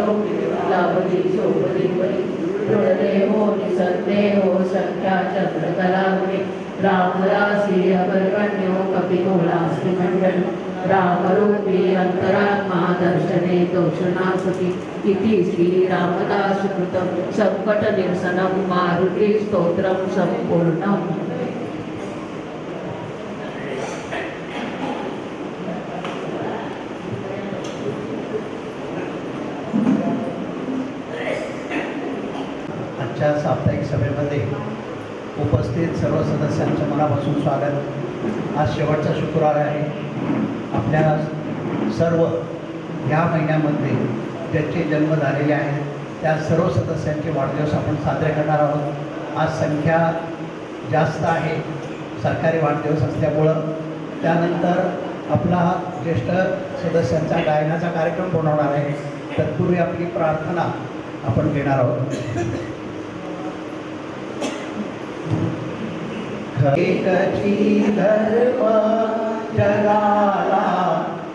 लाभली शोभली परी दृढदेहो निसंदेहो संख्या चंद्रकलावली रामरासी अपर्वण्यो कपितोलास्ति मंडल रामरूपी अंतरात्मा दर्शने दोषनासति इति श्रीरामदास कृतं संकट निरसनं मारुति स्तोत्रं संपूर्णम्। आजच्या साप्ताहिक सभेमध्ये उपस्थित सर्व सदस्यांचं मनापासून स्वागत। आज शेवटचा शुक्रवार आहे। आपल्या सर्व ह्या महिन्यामध्ये ज्यांचे जन्म झालेले आहेत त्या सर्व सदस्यांचे वाढदिवस आपण साजरे करणार आहोत। आज संख्या जास्त आहे सरकारी वाढदिवस असल्यामुळं। त्यानंतर आपला ज्येष्ठ सदस्यांचा गायनाचा कार्यक्रम बनवणार आहे। तत्पूर्वी आपली प्रार्थना आपण घेणार आहोत। एकची धर्म जगाला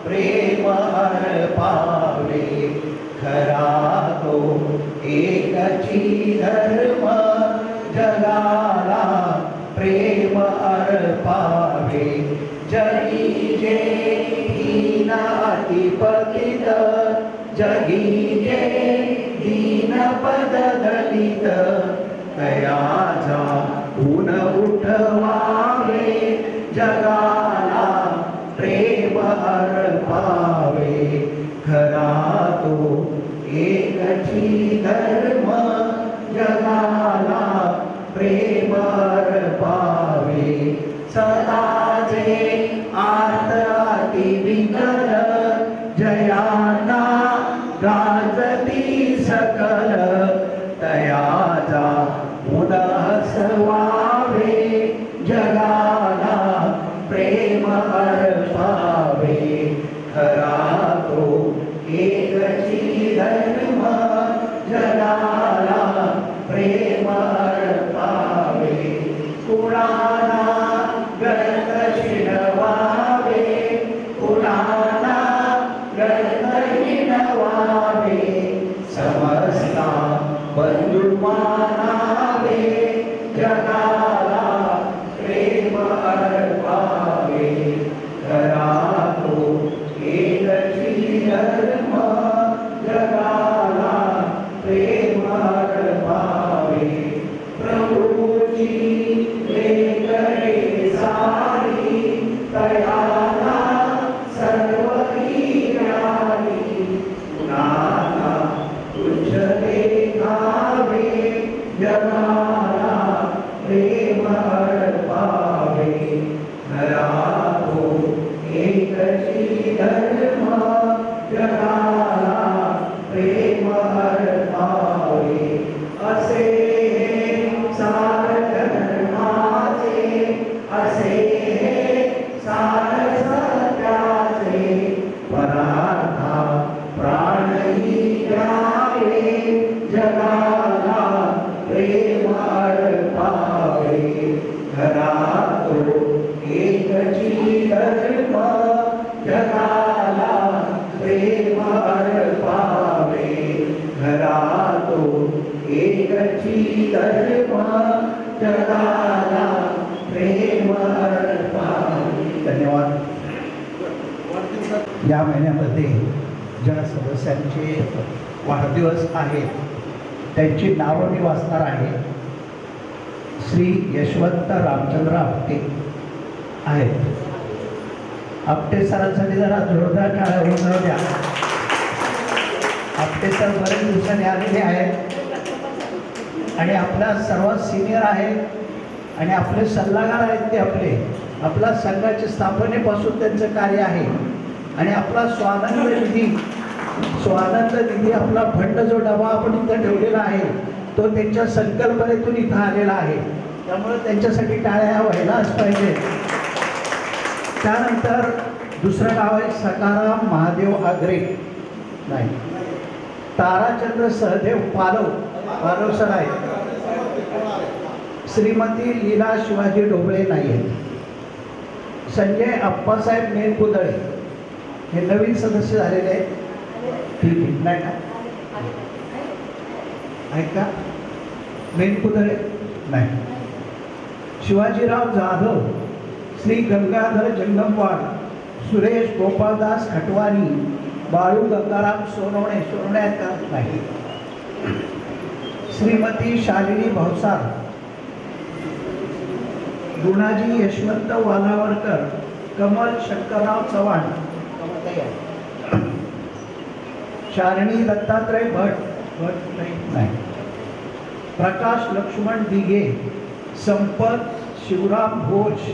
प्रेम अर्पावे खरा तो एकची धर्म जगाला प्रेम अर्पावे जगी जे दीन अतिपतित जगी जे दीनपद दलित तयाचा ऊन उठवावे जगाला प्रेम अर्पावे खरा तो एकची धर्म जगाला प्रेम अर्पावे सदा जे आर्त अति विकल जयाना गाजती सकल तयाचा ऊन हसवावे जगाला प्रेम अर्पावे खरा तो एकची धर्म जगाला प्रेम अर्पावे कुणाला गणत शिणवावे कुणाला गणत हिणवावे समस्ता बंधू मानावे जगाला प्रेम अर्पावे खरा तो एकची धर्म जगाला प्रेम अर्पावे प्रभूची लेकरे सारी तयाला सर्व हीरानी कुणाला तुझ देखावे जगाला प्रेम अर्पावे खरा तो एकची धर्म जगाला प्रेम अर्पावे असे सार धर्माचे असे सार सत्याचे परार्था प्राणही द्यावे जगाला प्रेम अर्पावे खरा तो एकची धर्म जगाला प्रेम अर्पावे खरा तो एकची धर्म जगाला प्रेम अर्पावे। धन्यवाद। या महिन्यामध्ये ज्या सदस्यांचे वाढदिवस आहेत त्यांची नावं मी वाचणार आहे। श्री यशवंत रामचंद्र आपटे आहेत। आपटे सरांसाठी जरा जोरदार टाळ्या होऊन द्या। आपटे सर बरेच दिवसांनी आलेले आहेत आणि आपल्या सर्वात सिनियर आहेत आणि आपले सल्लागार आहेत। ते आपल्या संघाच्या स्थापनेपासून त्यांचं कार्य आहे आणि आपला स्वानंद निधी आपला फंड जो डबा आपण इथं ठेवलेला आहे तो त्यांच्या संकल्पनेतून इथं आलेला आहे। त्यामुळे त्यांच्यासाठी टाळ्या व्हायलाच पाहिजे। त्यानंतर दुसरं नाव आहे सकाराम महादेव आगरे नाही ताराचंद्र सहदेव पालव सर आहेत। श्रीमती लीला शिवाजी ढोबळे नाही आहेत। संजय अप्पासाहेब नेनकुदळे हे नवीन सदस्य झालेले आहेत। ठीक आहे नाही का आहेत का? मेनकुदळे नाही. शिवाजीराव जाधव, श्री गंगाधर जंगमवाड, सुरेश गोपालदास खटवानी, बाळू गंगाराम सोनवणे, सोनवणे आहेत का? नाही. श्रीमती शालिनी भावसार, गुणाजी यशवंत वालावरकर, कमल शंकरराव चव्हाण, शालिनी दत्तात्रय भट, भट नाही. प्रकाश लक्ष्मण दिघे, संपत शिवराम घोष,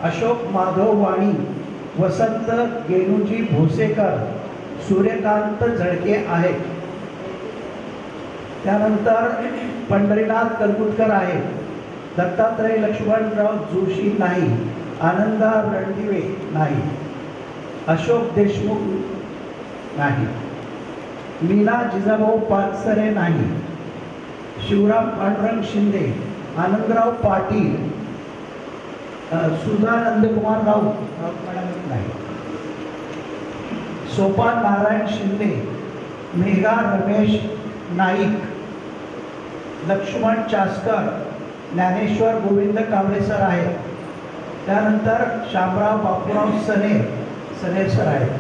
अशोक माधव वाणी, वसंत गेनुजी भोसेकर, सूर्यकांत झळके आहेत. त्यानंतर पंढरीनाथ कलकुटकर आहे, दत्तात्रय लक्ष्मणराव जोशी नाही, आनंदा रणदिवे नाही, अशोक देशमुख नाही, मीना जिजाभाऊ पानसरे नाही, शिवराम पांडुरंग शिंदे, आनंदराव पाटील, सुधा नंदकुमार राऊत नाही, सोपान नारायण शिंदे, मेघा रमेश नाईक, लक्ष्मण चासकर, ज्ञानेश्वर गोविंद कांबळेसर आहेत. त्यानंतर Shamrao Bapurao snare, snare sir आहेत.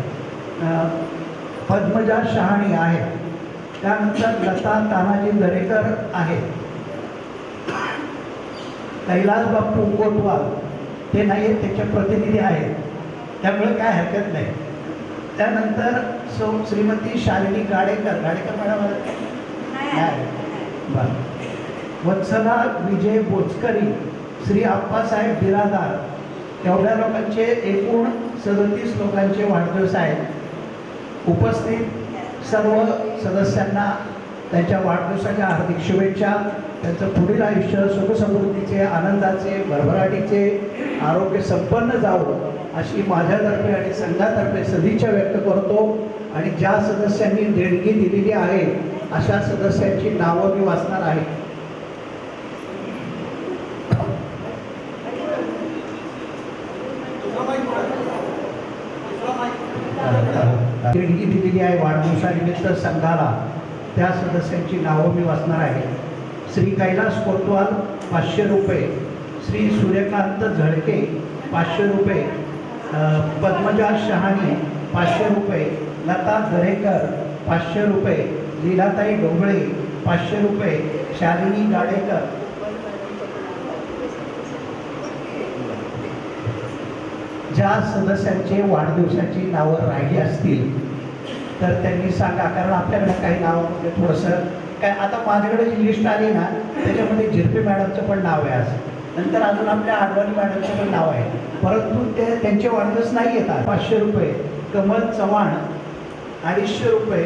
पद्मजा शहाणी आहेत. त्यानंतर लता तानाजी दरेकर आहेत. कैलास बापू कोटवाल ते नाही आहेत, त्याचे प्रतिनिधी आहेत, त्यामुळे काय हरकत नाही. त्यानंतर श्रीमती शालिनी गाडेकर, गाडेकर मॅडम बरं, वत्सला विजय बोचकरी, श्री आप्पासाहेब बिरादार, एवढ्या लोकांचे एकूण 37 लोकांचे वाढदिवस आहेत. उपस्थित सर्व सदस्यांना त्यांच्या वाढदिवसाच्या हार्दिक शुभेच्छा. त्यांचं पुढील आयुष्य सुखसमृद्धीचे, आनंदाचे, भरभराटीचे, आरोग्य संपन्न जावं अशी माझ्यातर्फे आणि संघातर्फे सदिच्छा व्यक्त करतो. आणि ज्या सदस्यांनी देणगी दिलेली आहे अशा सदस्यांची नावं मी वाचणार आहे. देणगी दिलेली आहे वाढदिवसानिमित्त संघाला, त्या सदस्यांची नावं मी वाचणार आहे. श्री कैलास कोतवाल 500 रुपये, श्री सूर्यकांत झळके 500 रुपये, पद्मजा शहाणी 500 रुपये, लता दरेकर 500 रुपये, लीलाताई डोंगळे 500 रुपये, शालिनी गाडेकर. ज्या सदस्यांचे वाढदिवसाची नावं राहिली असतील तर त्यांनी सांगा, कारण आपल्याकडे काही नावं म्हणजे थोडंसं काय, आता माझ्याकडे जी लिस्ट आली ना त्याच्यामध्ये झिरपे मॅडमचं पण नाव आहे आज, नंतर अजून आपल्या आडवाणी मॅडमचं पण नाव आहे, परंतु ते त्यांचे वाढदिवस नाही येतात. 500 रुपये, कमल चव्हाण 250 रुपये,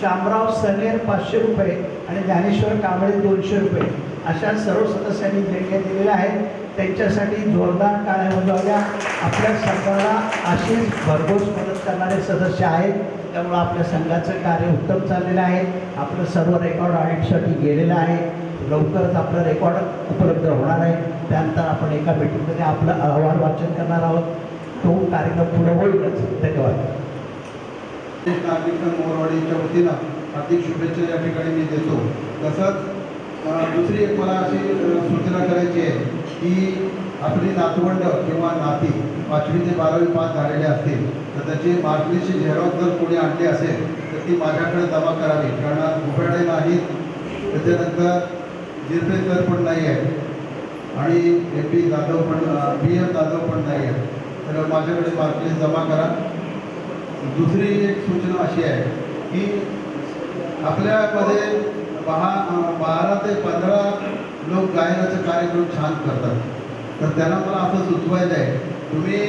शामराव सनेर 500 रुपये आणि ज्ञानेश्वर कांबळे 200 रुपये अशा सर्व सदस्यांनी देणग्या दिलेल्या आहेत. त्यांच्यासाठी जोरदार टाळ्या वाजवल्या. आपल्या संघाला अशीच भरघोस मदत करणारे सदस्य आहेत, त्यामुळं आपल्या संघाचं कार्य उत्तम चाललेलं आहे. आपलं सर्व रेकॉर्ड ऑडिटसाठी गेलेलं आहे. लवकरच आपलं रेकॉर्ड उपलब्ध होणार आहे. त्यानंतर आपण एका मीटिंगमध्ये आपलं अहवाल वाचन करणार आहोत. तो कार्यक्रम पुढे होईलच. धन्यवाद. नागरिक मोरवाडीच्या वतीनं हार्दिक शुभेच्छा या ठिकाणी मी देतो. तसंच दुसरी एक मला अशी सूचना करायची आहे की आपली नातवंड किंवा नाती 5वी ते 12वी पास झालेले असतील तर त्याची मार्कलिस्टची झेरॉक्स जर कोणी आणली असेल तर ती माझ्याकडे जमा करावी. कारण घोटाळे नाहीत, त्याच्यानंतर झिरपे सर पण नाही आहेत आणि MP जाधव पण PM जाधव पण नाही आहेत, तर माझ्याकडे मार्कलिस्ट जमा करा. दुसरी एक सूचना अशी आहे की आपल्यामध्ये 12 ते 15 लोक गायनाचा कार्यक्रम छान करतात, तर त्यांना मला असं सुचवायचं आहे, तुम्ही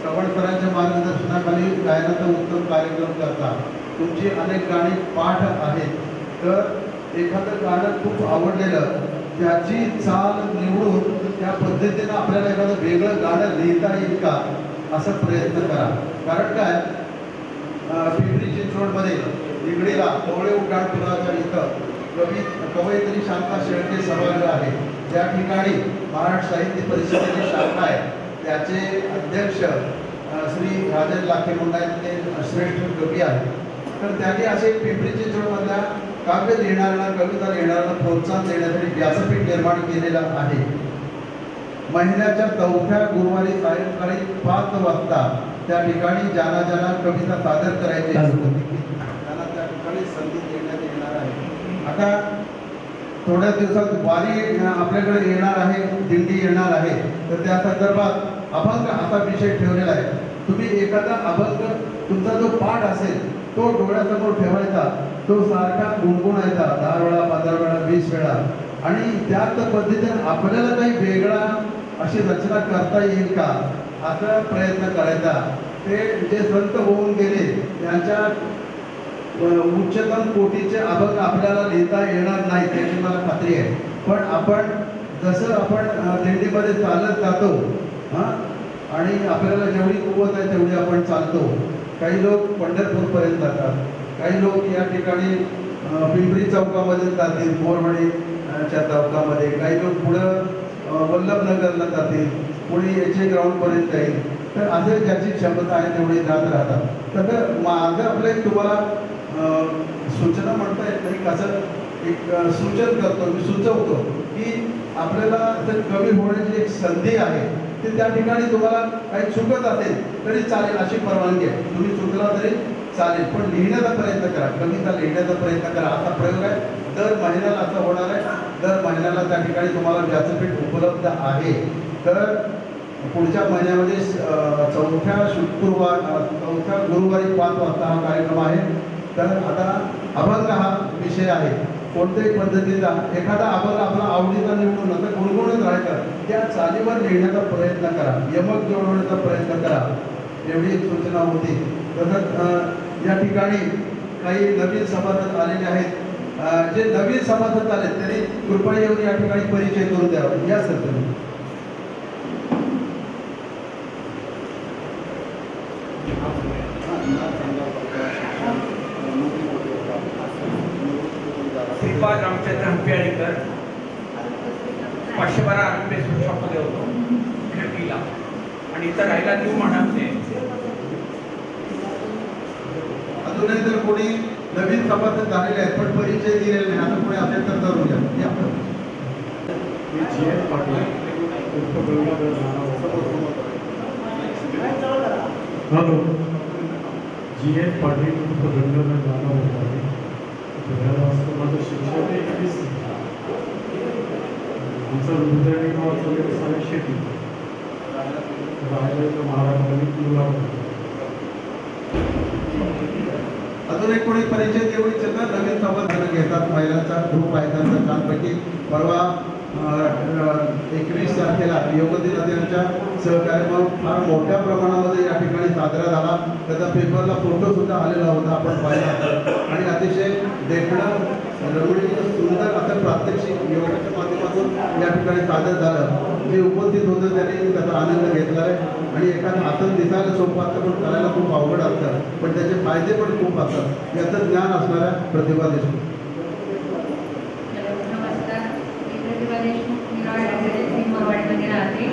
चव्हाणसरांच्या मार्गदर्शनाखाली गायनाचा उत्तम कार्यक्रम करता. तुमची अनेक गाणी पाठ आहेत, तर एखादं गाणं खूप आवडलेलं त्याची चाल निवडून त्या पद्धतीनं आपल्याला एखादं वेगळं गाणं लिहिता येईल का असा प्रयत्न करा. कारण काय, पिंपरी चिंचवडमध्ये निगडीला कोवळे उड्डाणपुलाच्या इथं कवयित्री शांता शेळके सभागृह आहे. त्या ठिकाणी महाराष्ट्र साहित्य परिषदेची शाखा आहे. त्याचे अध्यक्ष श्री राजन लाखे म्हणून आहेत, ते श्रेष्ठ कवी आहेत. तर त्यांनी असे पिंपरी चिंचवडमधल्या काव्य लिहिणाऱ्यांना कविता लिहिणाऱ्यांना प्रोत्साहन देण्यासाठी व्यासपीठ निर्माण केलेलं आहे. महिन्याच्या 4थ्या गुरुवारी सायंकाळी 5 वाजता त्या ठिकाणी ज्यांना ज्यांना कविता सादर करायची असेल त्यांना त्या ठिकाणी संधी देण्यात येणार आहे. आता थोड्या दिवसात वारी आपल्याकडे येणार आहे, दिंडी येणार आहे, तर त्या संदर्भात अभंग असा विषय ठेवलेला आहे. तुम्ही एखादा अभंग तुमचा जो पाठ असेल तो डोळ्यासमोर ठेवायचा, तो सारखा गुणगुणायचा 10 वेळा 15 वेळा 20 वेळा, आणि त्याच पद्धतीने आपल्याला काही वेगळा अशी रचना करता येईल का असा प्रयत्न करायचा. ते जे संत होऊन गेले त्यांच्या उच्चतम कोटीचे अभंग आपल्याला लिहिता येणार नाही त्याची मला खात्री आहे. पण आपण जसं आपण दिंडीमध्ये चालत जातो आणि आपल्याला जेवढी कुवत आहे तेवढी आपण चालतो. काही लोक पंढरपूरपर्यंत जातात, काही लोक या ठिकाणी पिंपरी चौकामध्ये जातील, मोरवाडीच्या चौकामध्ये, काही लोक पुढं वल्लभनगरला जातील, पुढे याचे ग्राउंडपर्यंत जाईल. तर असे ज्याची क्षमता आहे तेवढी जात राहतात. तर माझं आपलं एक तुम्हाला सूचना म्हणता येत नाही, कसं एक सूचन करतो मी, सुचवतो की आपल्याला जर कवी होण्याची एक संधी आहे ते त्या ठिकाणी तुम्हाला काही चुकत असेल तरी चालेल, अशी परवानगी आहे. तुम्ही चुकला तरी चालेल, पण लिहिण्याचा प्रयत्न करा, कविता लिहिण्याचा प्रयत्न करा. असा प्रयोग आहे, दर महिन्याला असं होणार आहे. दर महिन्याला त्या ठिकाणी तुम्हाला व्यासपीठ उपलब्ध आहे. तर पुढच्या महिन्यामध्ये 4थ्या गुरुवारी 5 वाजता हा कार्यक्रम आहे. तर आता अभंग हा विषय आहे. कोणत्याही पद्धतीचा एखादा अभंग आपला आवडीचा निवडून नंतर गुणगुणत राहायचा, त्या चालीवर लिहिण्याचा प्रयत्न करा, यमक जोडवण्याचा प्रयत्न करा, एवढी एक सूचना होती. तसंच या ठिकाणी काही नवीन सभासद आलेले आहेत. जे नवीन सभासद आले त्यांनी कृपया येऊन या ठिकाणी परिचय करून द्यावा. या सर तुम्ही. श्रीपाद रामचंद्र हंपियाळीकर, 512 आरोग्य शॉपमध्ये होतो खिडकीला, आणि इथं राहायला न्यू म्हणते. अजूनही जर कोणी नवीन सभासद झालेले आहेत पण परिचय दिलेला नाही, आता कोणी असेल तर करून घ्या. Hello, G S. पाटील गंगाधर जाधव होते. माझं शिक्षण 21. आमचं रुद्राणी गावाचं व्यवसाय शेती, राहिलं महाराष्ट्राने तुला. अजून एक कोणी परिचय देऊ इच्छित नवीन सभासद घेतात, महिलांचा ग्रुप आहे त्यांचा छानपैकी. परवा 21 तारखेला योग दिनाच्या सहकार्य फार मोठ्या प्रमाणामध्ये या ठिकाणी साजरा झाला. त्याचा पेपरला फोटो सुद्धा आलेला होता, आपण पाहिला. आणि अतिशय देखणं रमणीय सुंदर असं प्रात्यक्षिक योगाच्या माध्यमातून या ठिकाणी सादर झालं. जे उपस्थित होते त्यांनी त्याचा आनंद घेतला आहे. आणि एखादं आसन दिसायला सोपं असतं पण करायला खूप अवघड असतं, पण त्याचे फायदे पण खूप असतात, याचं ज्ञान असणाऱ्या प्रतिभा देशमुख. मोरवाडीमध्ये राहते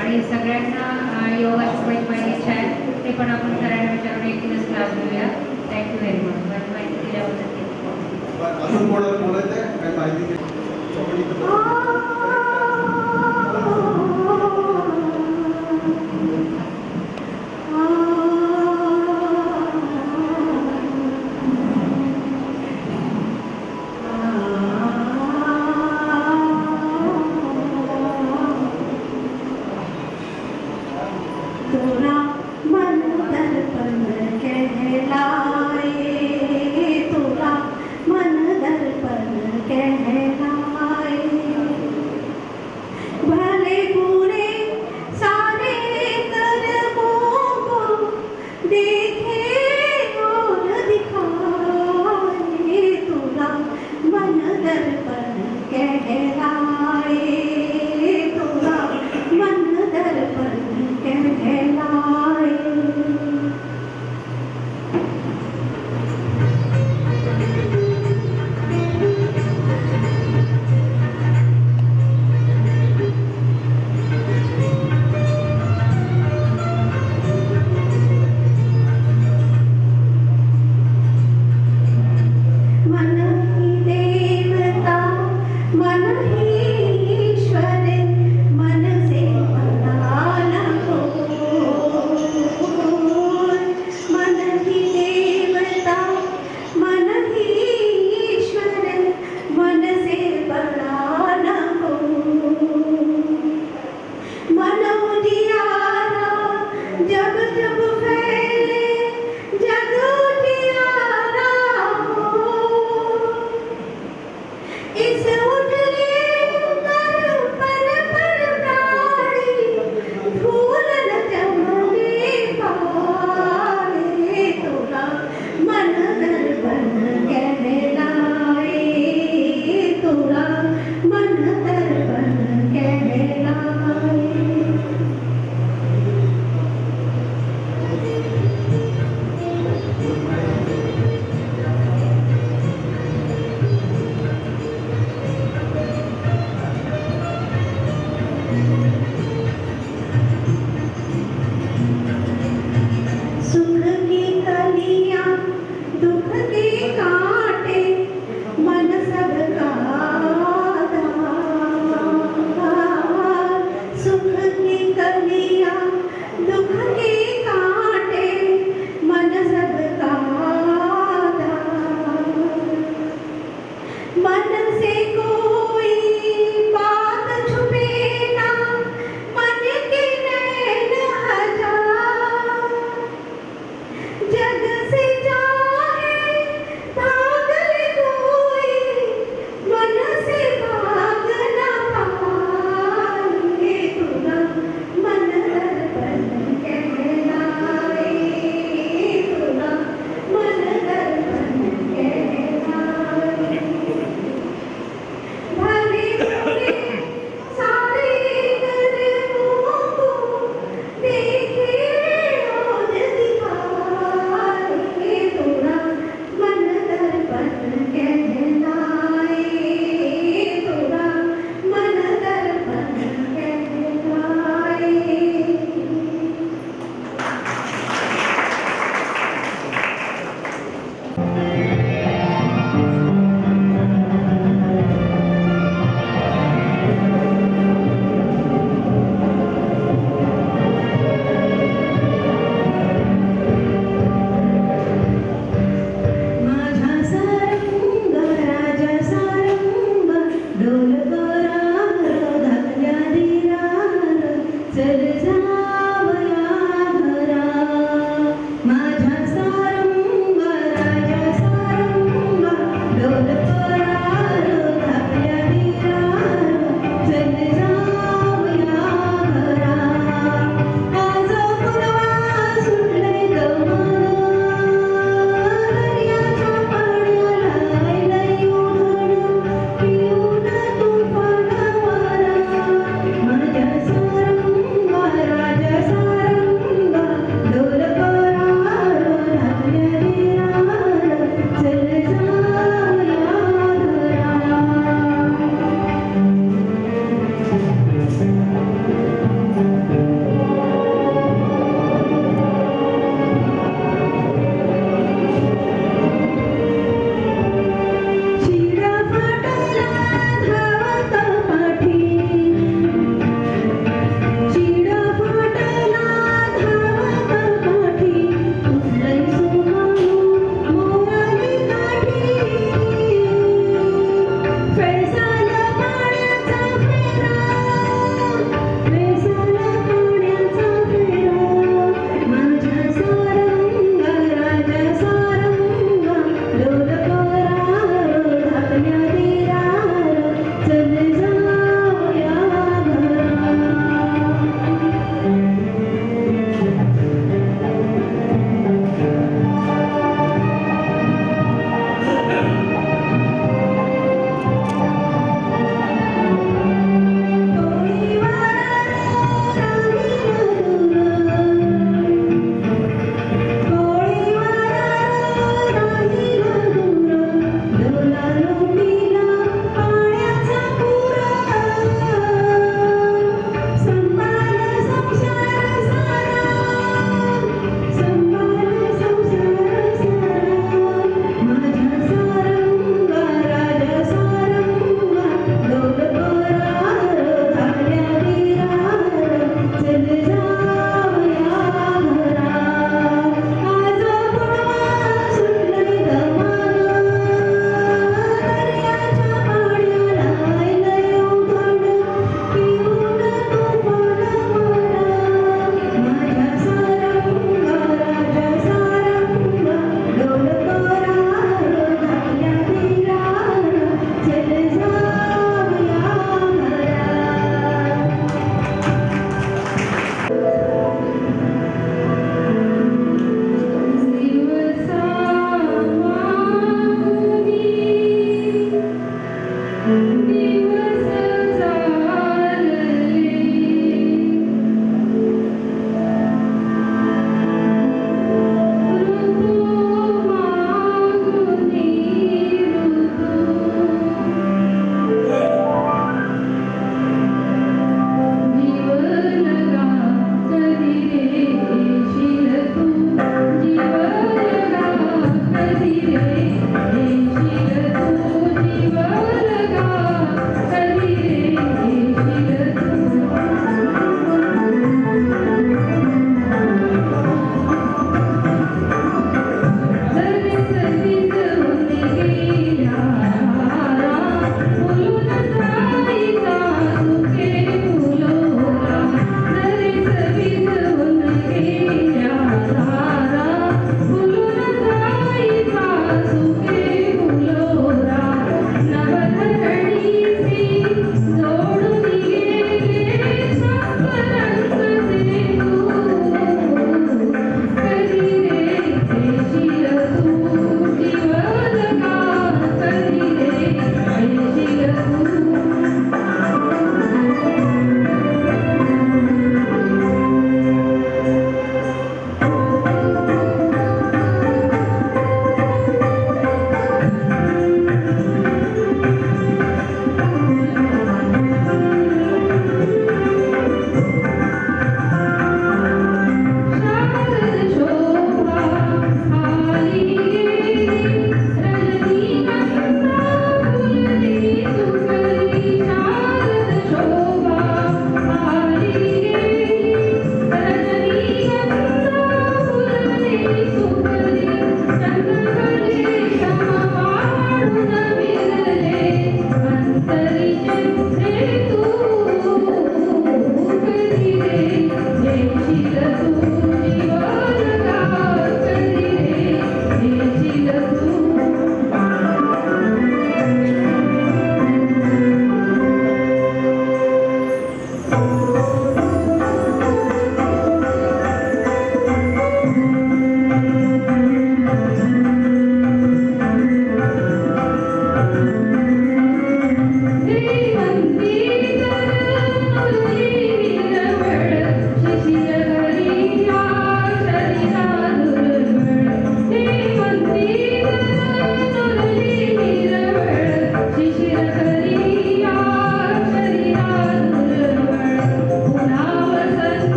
आणि सगळ्यांना योगाची माहिती इच्छा आहे, ते पण आपण करायला विचारून एक दिवस क्लास घेऊया. Thank you very much. माहिती दिल्याबद्दल. अजून कोणाला बोलायचं आहे काय माहिती तोरा मन दर्पण कहलाए, ईश्वर मन से बनाना हो, मन ही देवता मन ही ईश्वर मन से बनाना हो, मन उजियारा जब जब फैले जग उजियारा हो, इस उजले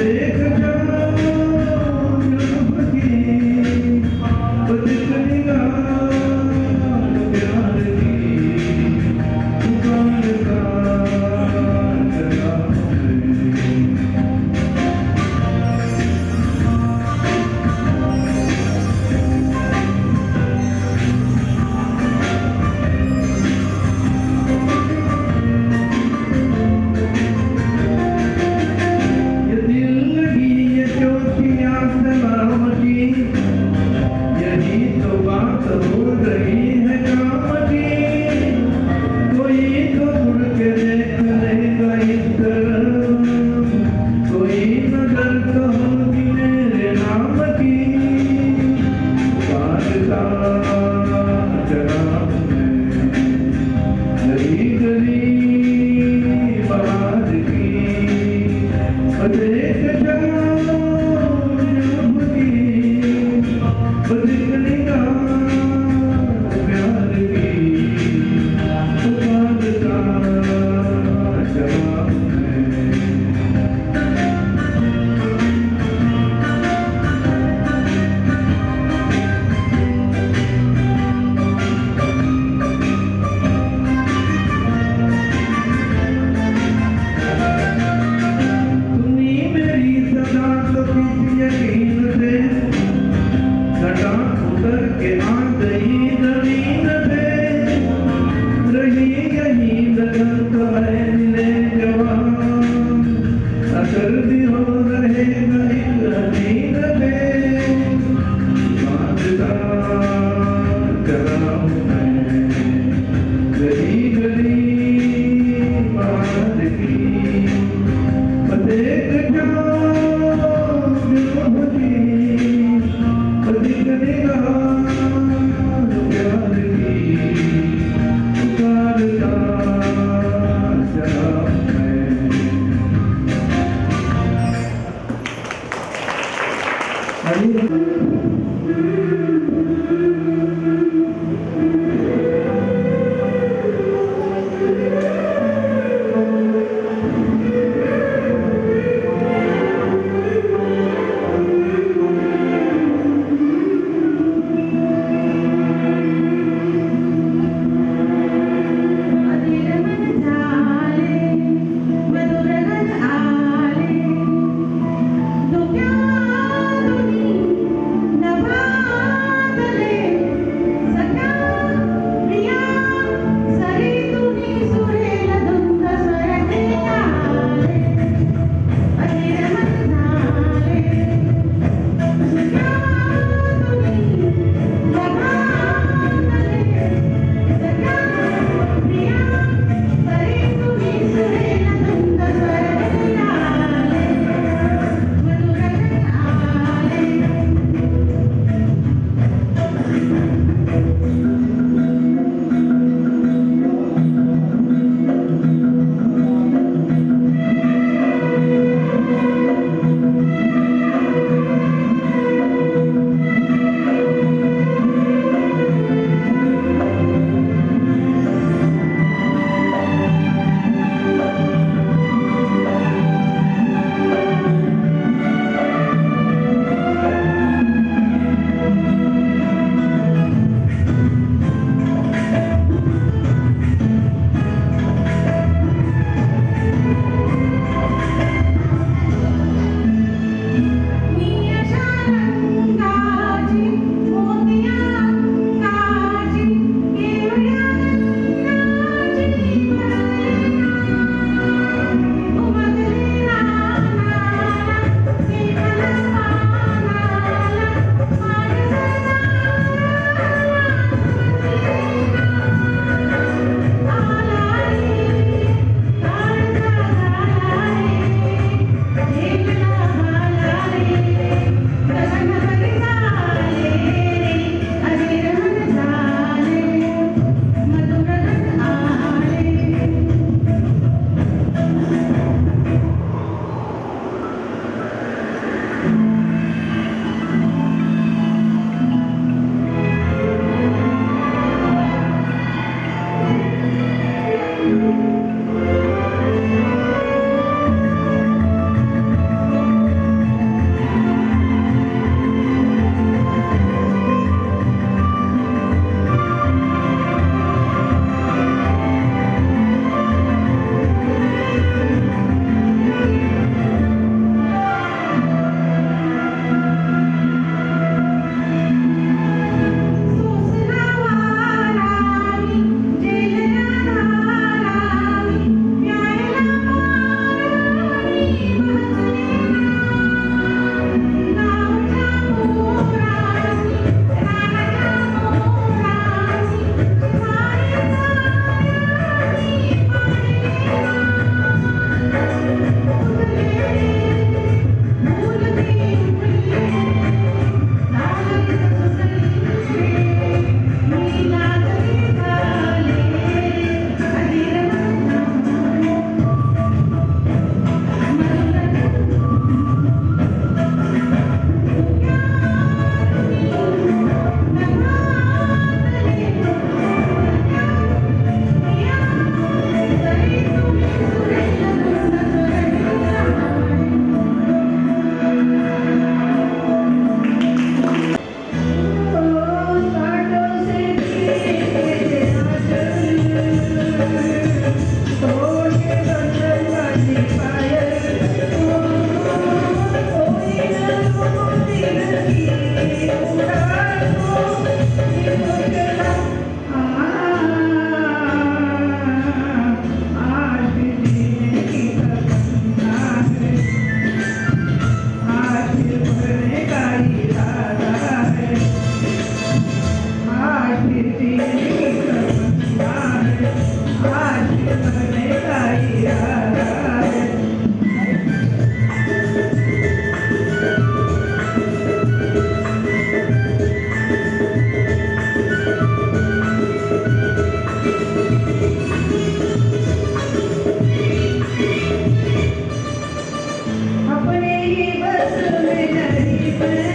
मधुर आले बस में नहीं मैं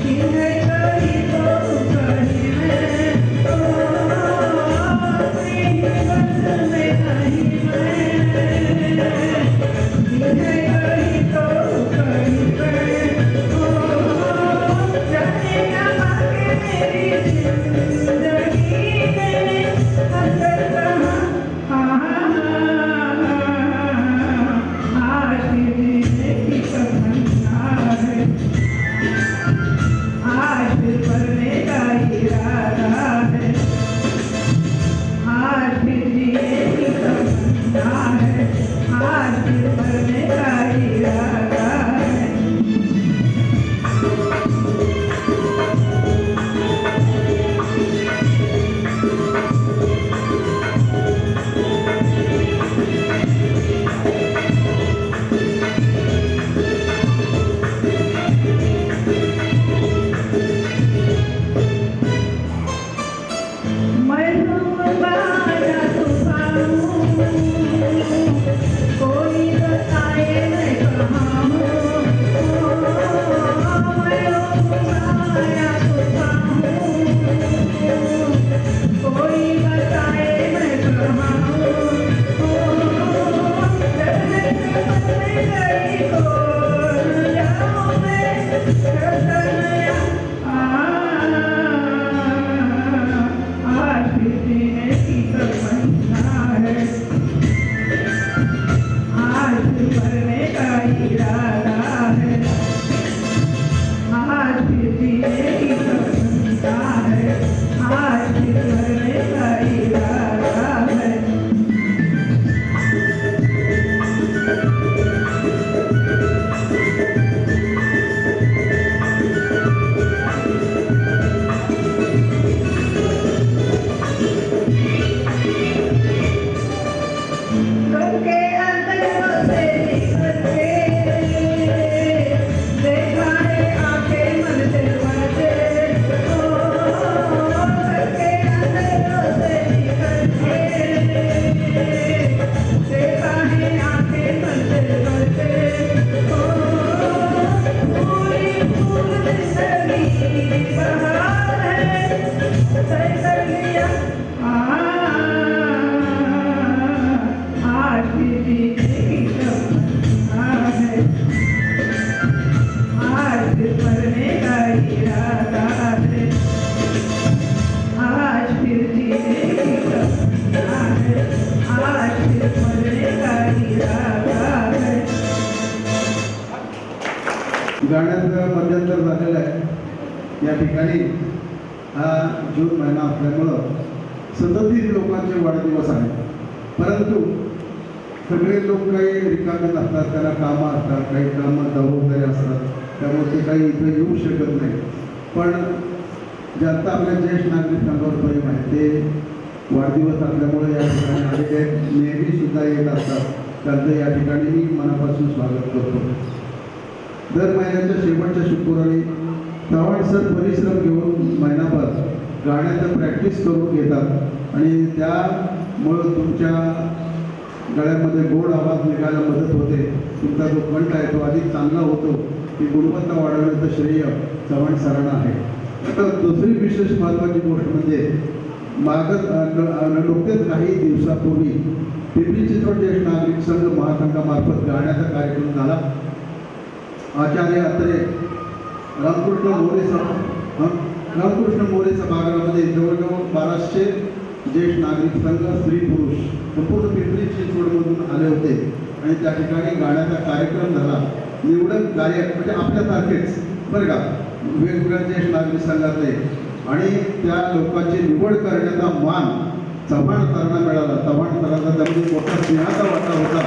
जिन्हें कहीं तो कहीं मैं ओ तेरी बस में नहीं मैं जिन्हें कहीं तो कहीं मैं ओ जाने ना पाके मेरी जिंदगी में अंदर कहाँ आज जीने की तमन्ना है, आज मरने का इरादा है, आज जीने की तमन्ना है, आज मरने का इरादा है। मैं डूबाया तूफान हूँ, कोई बताए मैं कहाँ हूँ। मैं डूबाया तूफान हूँ, कोई बताए मैं कहाँ हूँ। डरने से मरने गई को जाऊँ मैं, डरता नया आज भी जीने की तमन्ना है, आज भी मरने का इरादा है, आज भी जीने की तमन्ना है, आज भी मरने का इरादा है। करके अंतरों से निकल के देखा है आंखें मन से मरते ओ करके अंतरों से निकल के देखा है आंखें मन से मरते ओ पूरी फूल जिंदगी बहार है तय कर लिया आज भी जीने की तमन्ना है, आज भी मरने का इरादा है, आज फिर जीने की तमन्ना है, आज फिर मरने का इरादा है। गाण्याचं मध्यंतर झालेलं आहे या ठिकाणी हा जून महिना असल्यामुळं 37 लोकांचे वाढदिवस आहेत, परंतु सगळे लोक काही रिकामे नसतात, त्यांना कामं असतात, काही कामं जबाबदारी असतात, त्यामुळे ते काही इथं येऊ शकत नाही. पण ज्यांचा आपल्या ज्येष्ठ नागरिक संघावर प्रेम आहे ते वाढदिवस असल्यामुळे या ठिकाणी आलेले नेहमी सुद्धा येत असतात, त्यांचं या ठिकाणी मी मनापासून स्वागत करतो. दर महिन्याच्या शेवटच्या शुक्रवारी चव्हाण सर परिश्रम घेऊन महिनाभर गाण्याचं प्रॅक्टिस करून घेतात आणि त्यामुळं तुमच्या गळ्यामध्ये गोड आवाज निघायला मदत होते, तुमचा जो कंठ आहे तो अधिक चांगला होतो, ती गुणवत्ता वाढवण्याचं श्रेय चव्हाण सरांना आहे. आता दुसरी विशेष महत्त्वाची गोष्ट म्हणजे नुकतेच काही दिवसापूर्वी पिंपरी चिंचवड ज्येष्ठ नागरिक संघ महासंघामार्फत गाण्याचा कार्यक्रम झाला. आचार्य अत्रे रामकृष्ण मोरे सभागृहामध्ये जवळजवळ 1200 ज्येष्ठ नागरिक संघ स्त्री पुरुष संपूर्ण पिंपरी चिंचवडमधून आले होते आणि त्या ठिकाणी गाण्याचा कार्यक्रम झाला. निवडक गायक म्हणजे आपल्यासारखेच बरं का, वेगवेगळ्या ज्येष्ठ नागरिक संघातले, आणि त्या लोकांची निवड करण्याचा मान चव्हाण सरांना मिळाला. चव्हाण सरांचा त्यामध्ये मोठा सिंहाचा वाटा होता.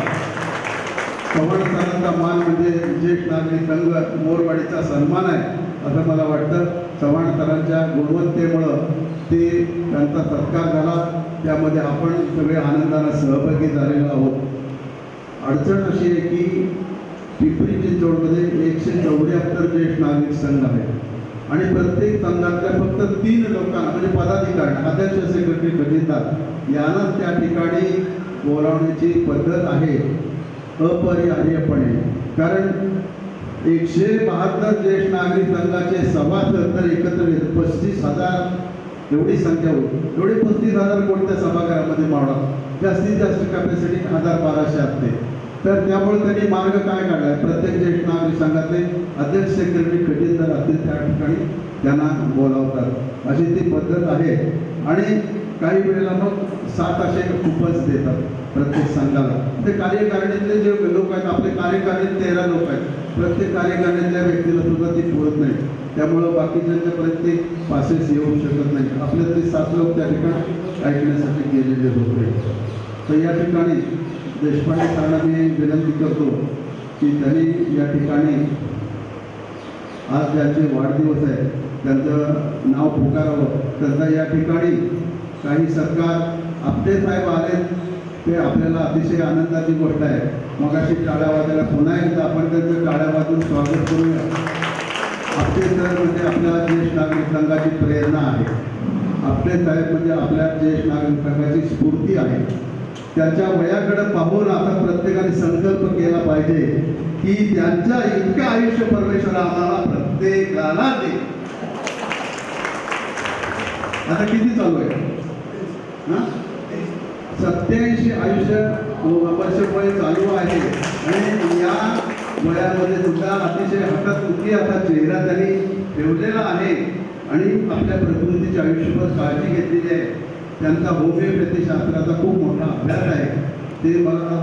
चव्हाण सरांचा मान म्हणजे ज्येष्ठ नागरिक संघ मोरवाडीचा सन्मान आहे असं मला वाटतं. चव्हाण सरांच्या गुणवत्तेमुळं ते त्यांचा सत्कार झाला, त्यामध्ये आपण सगळे आनंदाने सहभागी झालेलो आहोत. अडचण अशी आहे की पिंपरी चिंचवडमध्ये 174 ज्येष्ठ नागरिक संघ आहेत आणि प्रत्येक संघातल्या फक्त 3 लोकांना म्हणजे पदाधिकारी, अध्यक्ष, सेक्रेटरी, खजिनदार यांनाच त्या ठिकाणी बोलावण्याची पद्धत आहे. अपरिहार्यपणे. कारण 172 ज्येष्ठ नागरिक संघाचे सभासद तर एकत्र येत 35,000 एवढी संख्या होती. एवढी 35,000 कोणत्या सभागृहामध्ये मावळा. जास्तीत जास्त कॅपॅसिटी 1,000-1,200 असते. तर त्यामुळे त्यांनी मार्ग काय काढला. प्रत्येक ज्येष्ठ नागरिक संघातले अध्यक्ष सेक्रेटरी खजिनदार असतील त्या ठिकाणी त्यांना बोलावतात. अशी ती पद्धत आहे. आणि काही वेळेला मग 7 असे कुपन्स देतात प्रत्येक संघाला. ते कार्यकारिणीतले जे लोक आहेत आपले कार्यकारिणीत 13 लोक आहेत. प्रत्येक कार्यकारिणीतल्या व्यक्तीला सुद्धा ती पुरत नाही. त्यामुळं बाकीच्यांच्या ते पासेस येऊ शकत नाही. आपल्यातले 7 लोक त्या ठिकाणी ऐकण्यासाठी गेलेले होते. तर या ठिकाणी देशपांडे सरांना मी विनंती करतो की त्यांनी या ठिकाणी आज ज्यांचे वाढदिवस आहे त्यांचं नाव पुकारावं. त्यांचा या ठिकाणी काही सत्कार आपटे साहेब आले ते आपल्याला अतिशय आनंदाची गोष्ट आहे. मग अशी टाळ्या वाजायला पुन्हा एकदा आपण त्यांचं टाळ्या वाजून स्वागत करूया. आपटे सर म्हणजे आपल्या ज्येष्ठ नागरिक संघाची प्रेरणा आहे. आपटे साहेब म्हणजे आपल्या ज्येष्ठ नागरिक संघाची स्फूर्ती आहे. त्यांच्या वयाकडे पाहून आता प्रत्येकाने संकल्प केला पाहिजे की त्यांच्या इतकं आयुष्य परमेश्वर आम्हाला प्रत्येकाला दे. आता किती चालू आहे. 87 आयुष्य वर्ष वय चालू आहे. आणि या वयामध्ये सुद्धा अतिशय हठात्मुखी आता चेहरा त्यांनी ठेवलेला आहे. आणि आपल्या प्रकृतीचे आयुष्यभर काळजी घेतलेली आहे. त्यांचा होमिओपॅथी शास्त्राचा खूप मोठा अभ्यास आहे. ते मला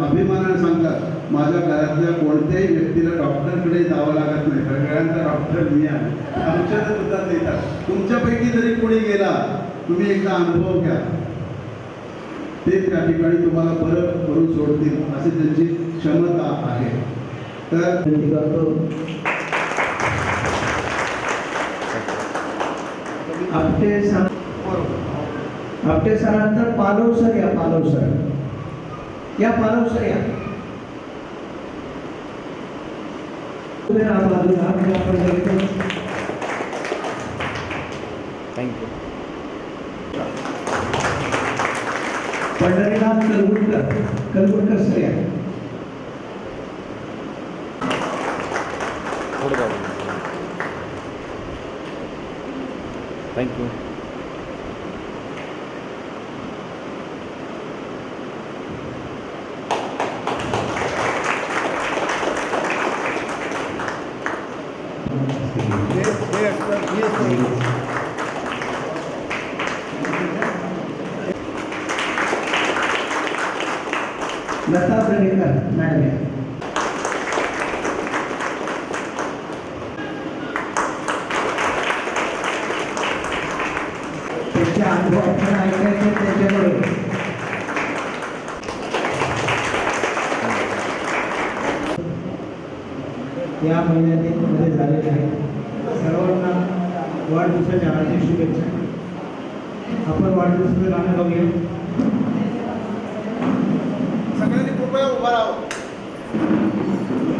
अभिमानाने सांगतात माझ्या घरातल्या कोणत्याही व्यक्तीला डॉक्टरकडे जावं लागत नाही. सगळ्यांचा डॉक्टर मी आहे. औषधं सुद्धा देतात. तुमच्यापैकी जरी कोणी गेला तुम्ही एकदा अनुभव घ्या. ते त्या ठिकाणी तुम्हाला बरं करून सोडतील अशी त्यांची क्षमता आहे. तर विनंती करतो आपटे सरांतर पालवसर या पालवसर या थँक्यू. पंढरीनाथ कलगुटकर सर या. पुढे जाऊ. थँक्यू. लता प्रणीकर मॅडम या. त्यांचे अनुभव आपण ऐकायचे त्याच्याबरोबर. या महिन्यामध्ये झालेले आहे. सर्वांना वाढदिवसाच्या हार्दिक शुभेच्छा. आपण वाढदिवसाचं गाणं बघूया. सगळ्यांनी कृपया उभा राहावं.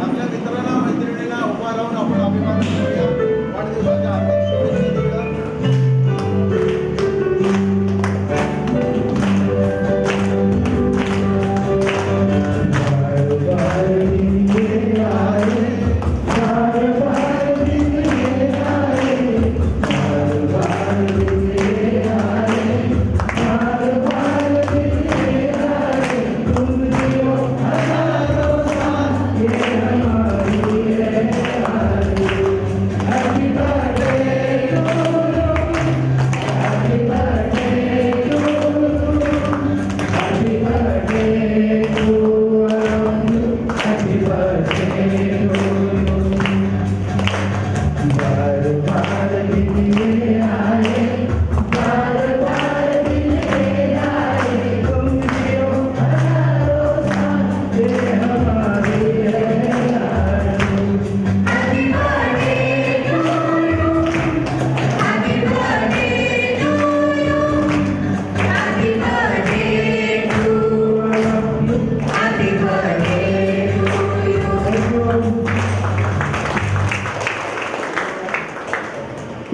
आपल्या मित्रांना मैत्रिणींना उभा राहून आपण अभिमान करूया. वाढदिवसाच्या हार्दिक शुभेच्छा देऊया.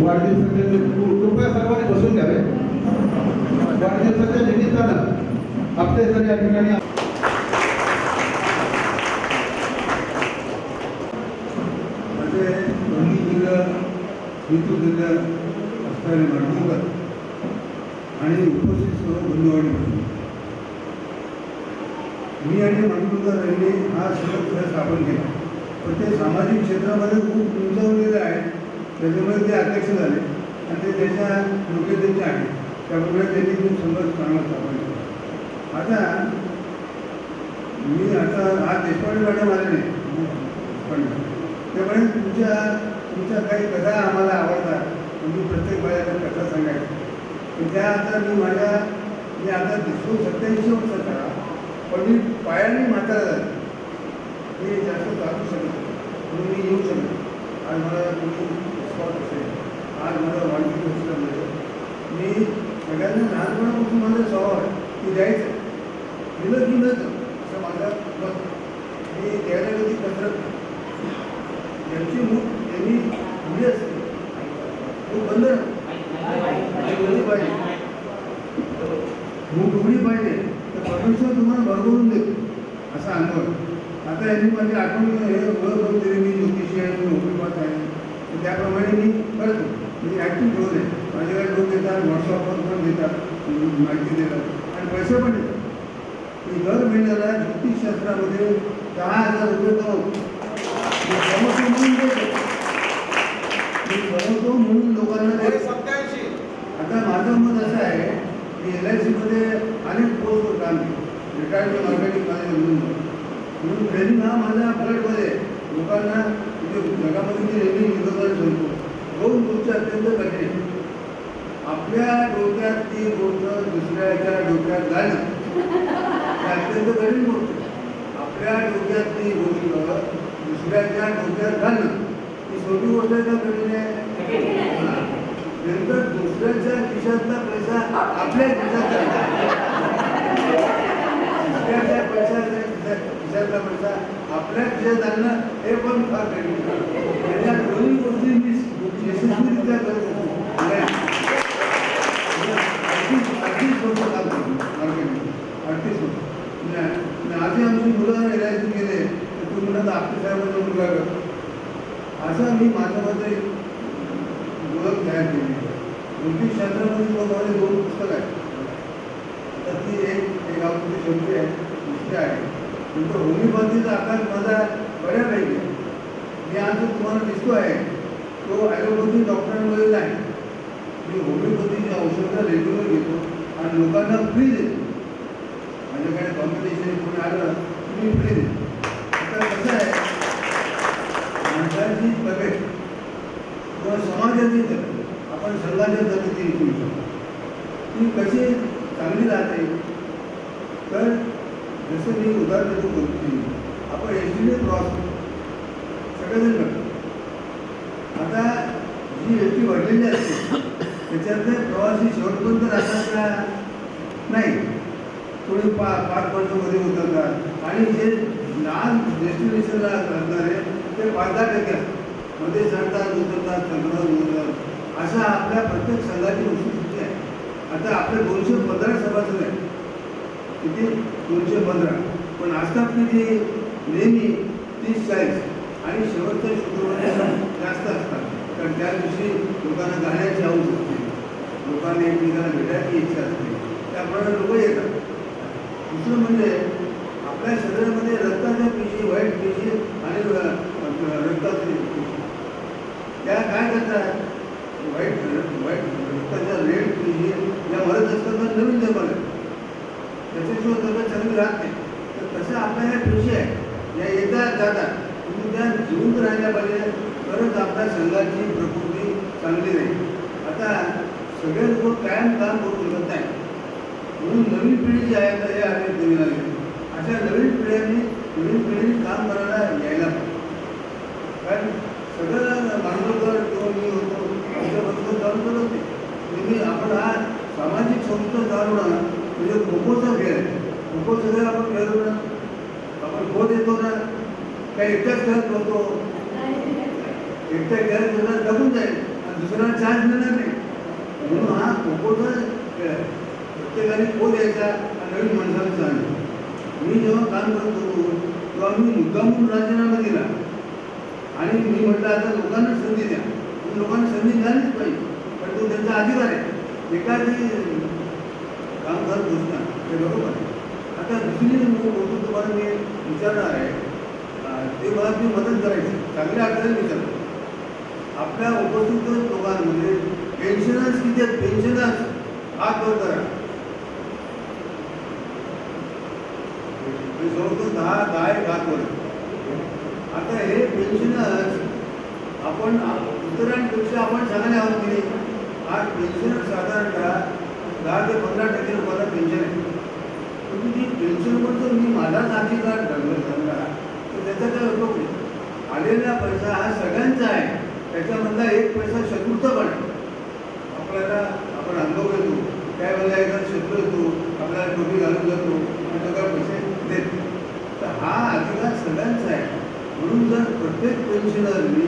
वाढदिवसाच्या कृपया सर्वांनी बसून घ्यावे. वाढदिवसाच्या निमित्तानं आपले सर या ठिकाणी ऋतू जिल्हा असणारे माडगूळकर आणि उपस्थित सर्व बंधुवाडी मी आणि माडगूळकर यांनी हा सगळं खेळ स्थापन केला. पण ते सामाजिक क्षेत्रामध्ये खूप गुंतवलेले आहे, त्याच्यामुळे ते अध्यक्ष झाले आणि ते त्याच्या योग्यतेचे आहे, त्यामुळे त्यांनी खूप संघर्ष चांगला स्थापन केला. आता मी आज देशपांडे मॅडम आले नाही, पण त्यामुळे तुमच्या काही कथा आम्हाला आवडतात. तुम्ही प्रत्येक बाळाला कथा सांगायची, पण त्या आता मी आता दिसतो 87 वर्षाचा, पण मी पायाने म्हातारा झाले, मी जास्त चालू शकत नाही, म्हणून मी येऊ शकतो. आज मला तुम्ही स्पॉट असेल, आज मला वाढदिवस मिळेल. मी सगळ्यांना लहानपणापासून माझा स्वभाव आहे की द्यायचं दिलं की नच असं माझं मत. मी द्यायला कधी कसरत नाही. यांची मूठ यांनी उडी असते, मूठ बंद उघडी पाहिजे, मूठ उघडी पाहिजे तर परमेश्वर तुम्हाला भरभरून देतो असा अनुभव. आता यांनी माझी आठवण हे ओळख दिली, मी ज्योतिषी आहे, मी नोकरीपात आहे, तर त्याप्रमाणे मी करतो. मी ॲक्टिव्ह ठेवलं आहे. माझ्याकडे लोक देतात, व्हॉट्सअपवर पण देतात, माहिती देतात आणि पैसे पण देतात. मी दर महिन्याला ज्योतिषशास्त्रामध्ये 10,000 रुपये कमवतो. मी कमवतो म्हणून देतो, मी कमवतो म्हणून लोकांना देतो. आता माझं मत असं आहे की LIC मध्ये अनेक पोस्टवर काम केलं, रिटायर्ड मार्केटिंग म्हणून ट्रेनिंग हा माझा ब्लडमध्ये लोकांना म्हणजे जगामध्ये जे नेहमी योगदान ठेवतो. 2 गोष्टी अत्यंत कठीण आहे. आपल्या डोक्यात ती गोष्ट दुसऱ्याच्या डोक्यात घालणं अत्यंत कठीण गोष्ट. आपल्या डोक्यात ती गोष्ट दुसऱ्याच्या डोक्यात घालणं ही सोपी गोष्ट आहे का कठीण आहे? नंतर दुसऱ्याच्या खिशातला पैसा आपल्या खिशात दुसऱ्याच्या खिशातला पैसा आपल्या खिशात आणणं हे पण फार कठीण आहे. या दोन्ही गोष्टी मी यशस्वीरित्या करत होतो. अडतीस वर्ष काम मार्केटिंग, 38 वर्ष. आधी आमची मुलं LIC गेले तर तुम्ही म्हणत आपल्या साहेबांचा मुलगा करतो. असं मी माझ्यामध्ये ओळख तयार केली. ज्योतिषशास्त्रामध्ये माझे 2 पुस्तकं आहेत. तर ती एक आवृत्ती शेवटी आहे, दुसरी आहे. नंतर होमिओपॅथीचा आकार माझा बऱ्यापैकी आहे. मी आज जो तुम्हाला दिसतो आहे तो ॲलोपॅथी डॉक्टरांमध्ये नाही. मी होमिओपॅथीची औषधं रेग्युलर घेतो आणि लोकांना फ्री देतो. माझ्याकडे कॉम्पिटिशन कोणी आलं मी फ्री देतो. आता कसं आहे, माणसाची तब्येत किंवा समाजाची तब्येत आपण संघाच्या तब्येती विचारू शकतो. ती कशी चांगली राहते तर जसं मी उदाहरण देतो बोलतो, आपण SD क्रॉस सगळेजण करतो. आता जी SD वाढलेली असते त्याच्यातले प्रवासी शेवटपर्यंत राहतात का नाही, थोडी 5% उतरतात आणि जे लहान डेस्टिनेशनला करणारे ते 5-10% असतात, मध्ये चढतात उतरतात उतरतात. अशा आपल्या प्रत्येक संघाची वस्तुस्थिती आहे. आता आपले 215 सभासद आहेत. किती? 215. पण असतात किती? नेहमी 30-40 आणि शेवटच्या शुक्रवारी जास्त असतात. कारण त्या दिवशी लोकांना गाण्याची हौस असते, लोकांना एकमेकांना भेटायची इच्छा असते, त्याप्रमाणे लोक येतात. दुसरं म्हणजे आपल्या शरीरामध्ये रक्ताच्या पेशी, व्हाईट पेशी आणि रक्ताचे पेशी त्या काय करतात? वाईट रक्ताच्या रेड पेशी या मरत असताना नवीन जन्माला त्याच्याशिवाय तब्येत चांगली राहत नाही. तर तसं आपल्या ह्या पेशी आहे, या येतात जातात, तुम्ही त्या जिवंत राहिल्या पाहिजे, तरच आपल्या संघाची प्रकृती चांगली राहील. आता सगळे लोक कायम काम करू शकत नाही, म्हणून नवीन पिढी जी आहे तर हे आले नवीन आले. अशा नवीन पिढीने काम करायला यायला पाहिजे. कारण सगळं मांडवकर किंवा मी होतो आमच्याबद्दल चालू करत होते. नेहमी आपण हा सामाजिक संस्था चालवणं म्हणजे खो-खोचा खेळ आहे. खो-खो सगळं आपण खेळतो ना, आपण खो देतो ना, काही एकट्याच खेळत होतो, एकट्या खेळत खेळत दबून जाईल आणि दुसऱ्याला चान्स मिळणार नाही. म्हणून हा खो-खोचा खेळ आहे. प्रत्येकाने खो द्यायचा आणि नवीन माणसाला चान्स. मी जेव्हा काम करत होतो तेव्हा मी मुद्दामून राजीनामा दिला आणि मी म्हटलं आता लोकांना संधी द्या. म्हणून लोकांना संधी मिळालीच पाहिजे, पण तो त्यांचा अधिकार आहे. एखादी काम करत घोषणा ते बरोबर आहे. आता दुसरी गोष्ट तुम्हाला मी विचारणार आहे, ते मला ती मदत करायची, चांगल्या अर्थाने विचारतो. आपल्या उपस्थित लोकांमध्ये पेन्शनर्स किती आहेत? पेन्शनर्स हात वर करा. जवळजवळ 10 हात वर. आता हे पेन्शनर्स आपण इतरांपेक्षा आपण चांगले आहोत की नाही? आज पेन्शनर साधारणतः 10 ते 15% लोकांना पेन्शन आहे. तुम्ही ती पेन्शनवर जर मी माझाच अधिकार धरला तर त्याचा काय उपयोग नाही. आलेला पैसा हा सगळ्यांचा आहे, त्याच्यामधला 1 पैसा शत्रूचा पण आहे. आपल्याला आपण अनुभव घेतो, काय वेळेला एखादा शत्रू येतो, आपल्याला टोपी घालून जातो आणि तो काय पैसे देत. तर हा अधिकार सगळ्यांचा आहे. म्हणून जर प्रत्येक पेन्शनरनी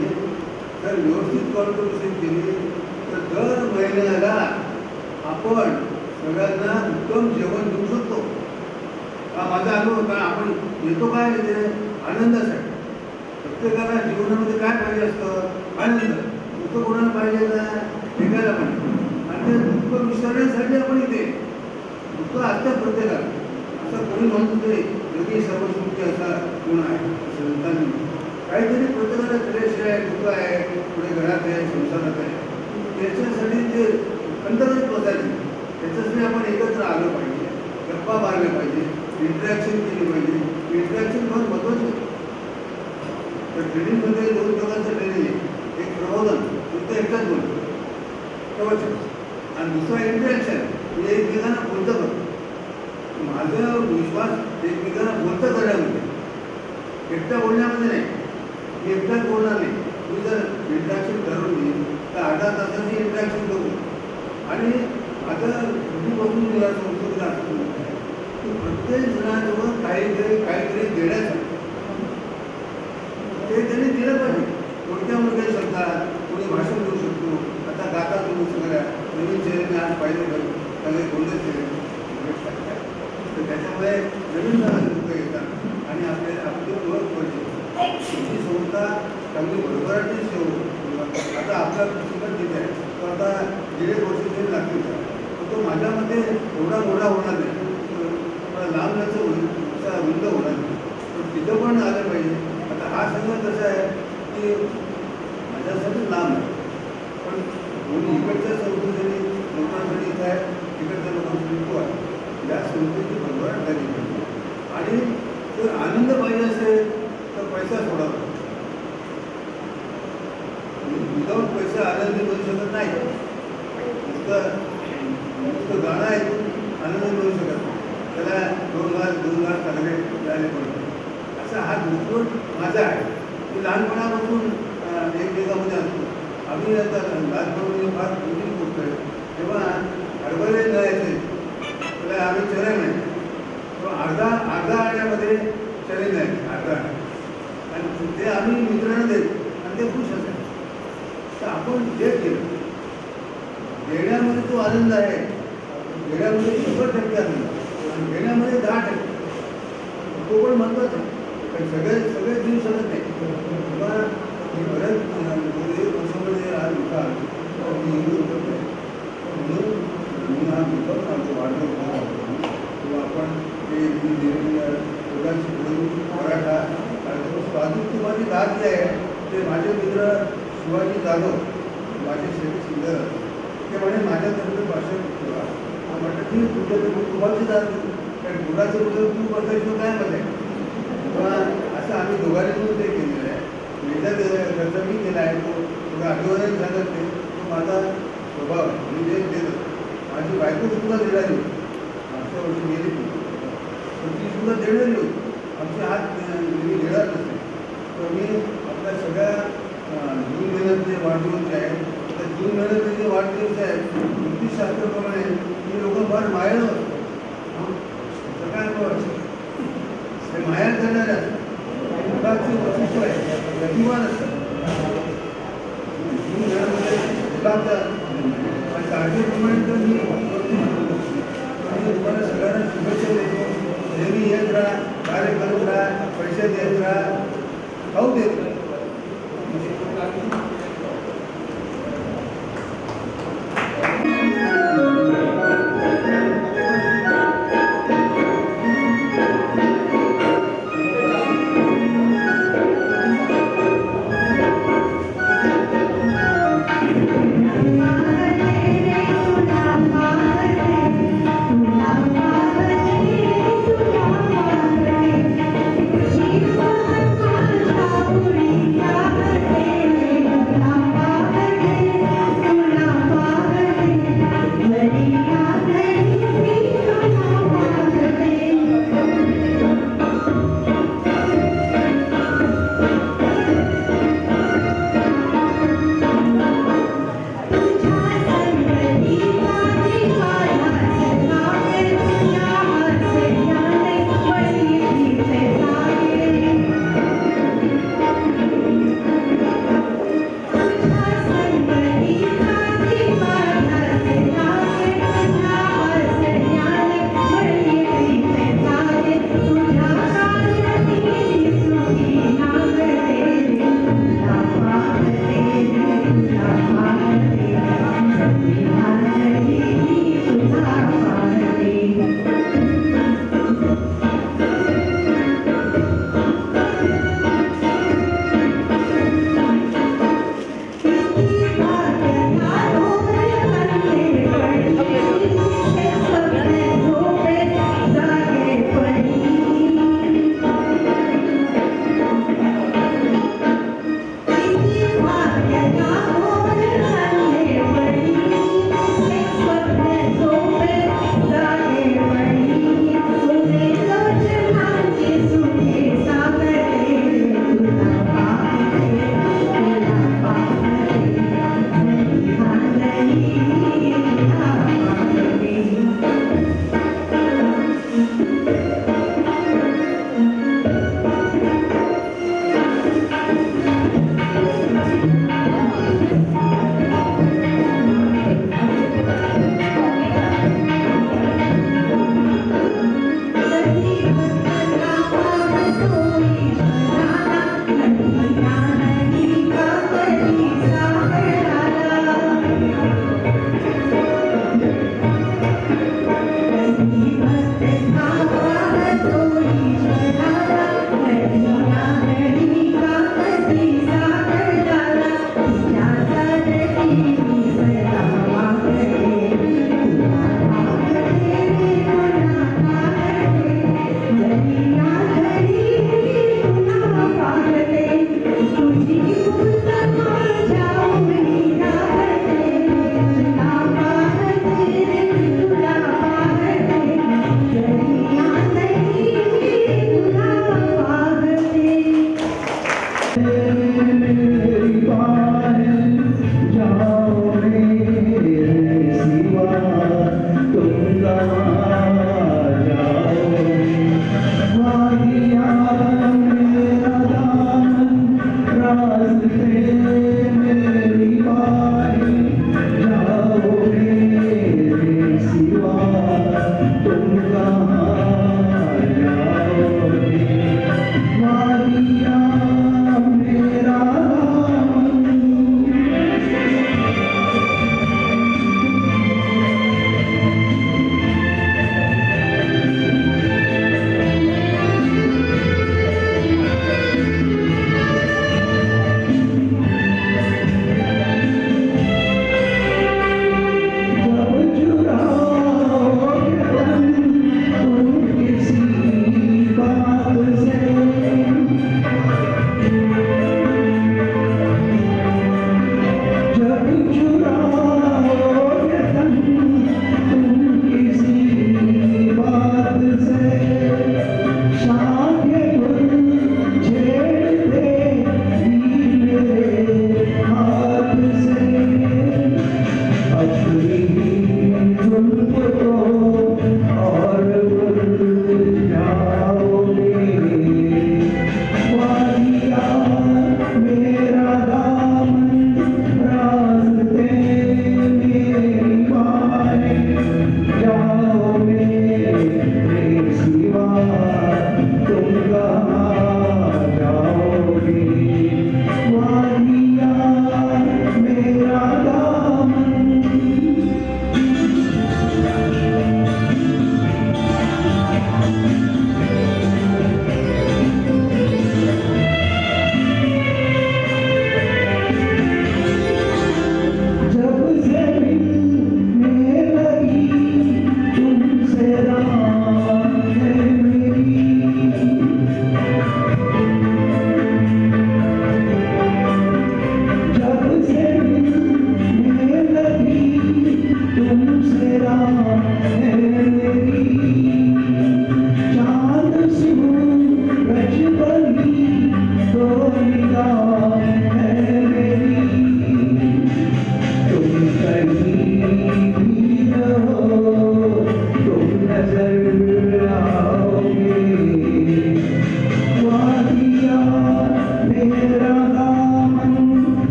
जर व्यवस्थित कॉन्ट्रिब्युशन केली तर दर महिन्याला आपण सगळ्यांना उत्तम जेवण देऊ शकतो. हा माझा अनुभव होता. आपण येतो काय येते आनंदासाठी. प्रत्येकाला जीवनामध्ये काय पाहिजे असतं? आनंद. दुःख कोणाला पाहिजे ना? ठेकायला पाहिजे. आणि ते दुःख विसरण्यासाठी आपण इथे दुःख असतं प्रत्येकाला. असं कोणी म्हणतो ते योगी सर्वसुखी असा गुण आहे संतांनी. काहीतरी प्रत्येकाला क्लेश आहे, दुःख आहे, पुढे घरात आहे, संसारात आहे. त्याच्यासाठी ते अंतर्गत बसायचे. त्याच्यासाठी आपण एकत्र आलं पाहिजे, गप्पा मारले पाहिजे, इंटरॅक्शन केली पाहिजे. इंटरॅक्शन फार महत्त्वाचं आहे. तर ट्रेनिंगमध्ये 2 प्रकारचं ट्रेनिंग आहे. एक प्रबोधन, फक्त एकच बोलतो प्रवचन, आणि दुसरा इंटरॅक्शन, म्हणजे एकमेकांना बोलतं करतो. माझा विश्वास एकमेकांना बोलतं करण्यामध्ये, एकट्या बोलण्यामध्ये नाही. मी एकटाच बोलणार नाही. मी जर इंटरॅक्शन ठरवली तर 8 तासाची इंटरॅक्शन करू. आणि आता कुठून मला संस्कृतीला असतो की प्रत्येक जणाजवळ काहीतरी देण्याचं ते त्यांनी दिलं पाहिजे. कोणत्या शब्दात कोणी भाषण देऊ शकतो. आता गाता तुम्ही सगळ्या नवीन चेहऱ्याने आज पाहिजे सगळे बोलले तर त्याच्यामुळे नवीन लोक येतात आणि आपली ओळख पडते. तुमची संस्था चांगली भरभराटी सेवा. आता आपला शिकत तिथे आहे तो आता 1.5 वर्ष तरी लागतील. तो माझ्यामध्ये एवढा मोठा होणार नाही, लांब याचं होईल असा रुंद होणार नाही. पण तिथं पण आलं पाहिजे. आता हा सगळं कसं आहे की माझ्यासाठी लांब आहे, पण कोणी इकडच्या संस्कृतीने लोकांसाठी इथं आहे, तिकडच्या लोकांसाठी तो आहे. या संस्कृतीची भरभराट झाली पाहिजे. आणि जर आनंद पाहिजे असेल तर पैसा सोडावा. विदाऊट पैसा आनंदी बनू शकत नाही. नुसतं गाणं ऐकून आनंद मिळू शकत नाही. त्याला 2 लाख चांगले मिळाले पाहिजे. असा हा दृष्टिकोन माझा आहे. मी लहानपणापासून एकमेकामध्ये असतो. आम्ही आता लहानपणामध्ये फार मोठी गोष्ट आहे. तेव्हा हरभरे मिळायचे त्याला आम्ही चणे नाही, तेव्हा अर्धा आण्यामध्ये चणे नाही, अर्धा आणि ते आम्ही मित्रांना देत आणि ते खुश असायचे. तर आपण जे केलं देण्यामध्ये तो आनंद आहे. देण्यामध्ये 100% आनंद आणि देण्यामध्ये 10% तो पण महत्त्वाचा आहे. पण सगळे देऊ शकत नाही. तेव्हा मी बऱ्याच वर्षामध्ये आज होता म्हणून मी हा विकत आमचं वाढवतो. किंवा आपण ते दोघांची मराठा स्वातंत्र्य तुम्हाला दाद जे आहे ते माझे मित्र शिवाजी जाधव, माझे शेती सुंदर, ते म्हणे माझ्यातर्फे भाषण ठेवा. म्हटलं ठीक तुमच्याकडे तुम्हाला दाद देऊ, कारण गुणाचं कुठं तू बसायचं काय मध्ये. तेव्हा असं आम्ही दोघांनी मिळून ते केलेलं आहे. त्याचा मी केला आहे. तो थोडा आठवड्याने सांगत नाही, तो माझा स्वभाव आहे. मी जे देतो. माझी बायको सुद्धा देणारी होती. मागच्या वर्षी गेली तर ती सुद्धा देणारी होती. आमचे हात मी घेणार नसते. तर मी आपल्या सगळ्या जून महिन्यातले वाढदिवस जे आहेत, त्या जून महिन्यातले जे वाढदिवस आहेत ज्योतिषशास्त्राप्रमाणे ही लोक फार मायाळ असतात. काय हे माया करणारे असतात. मुलाचे वैशिष्ट्य आहे, गतिमान असतात. जून महिन्यामध्ये मुलाचा आणि तारखेप्रमाणे तर मी तुम्हाला सगळ्यांना शुभेच्छा देतो. नेहमी येत राहा, कार्य करत राहा, पैसे देत राहा, खाऊ देत राहा.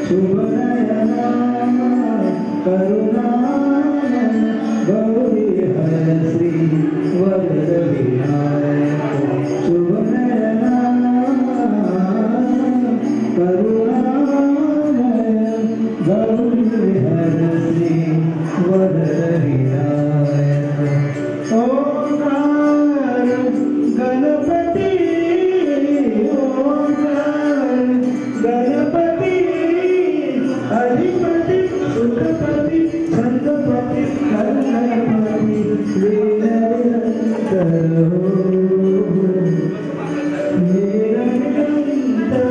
शुभनयना करुणानन गौरी हरश्री वरद विनायक शुभनयना करुणानन गौरी हरश्री वरद विनायक ओंकार गणपती ओंकार गणपती अधिपती सुखपती छंदपती कर्णपती निरंतर निरंतर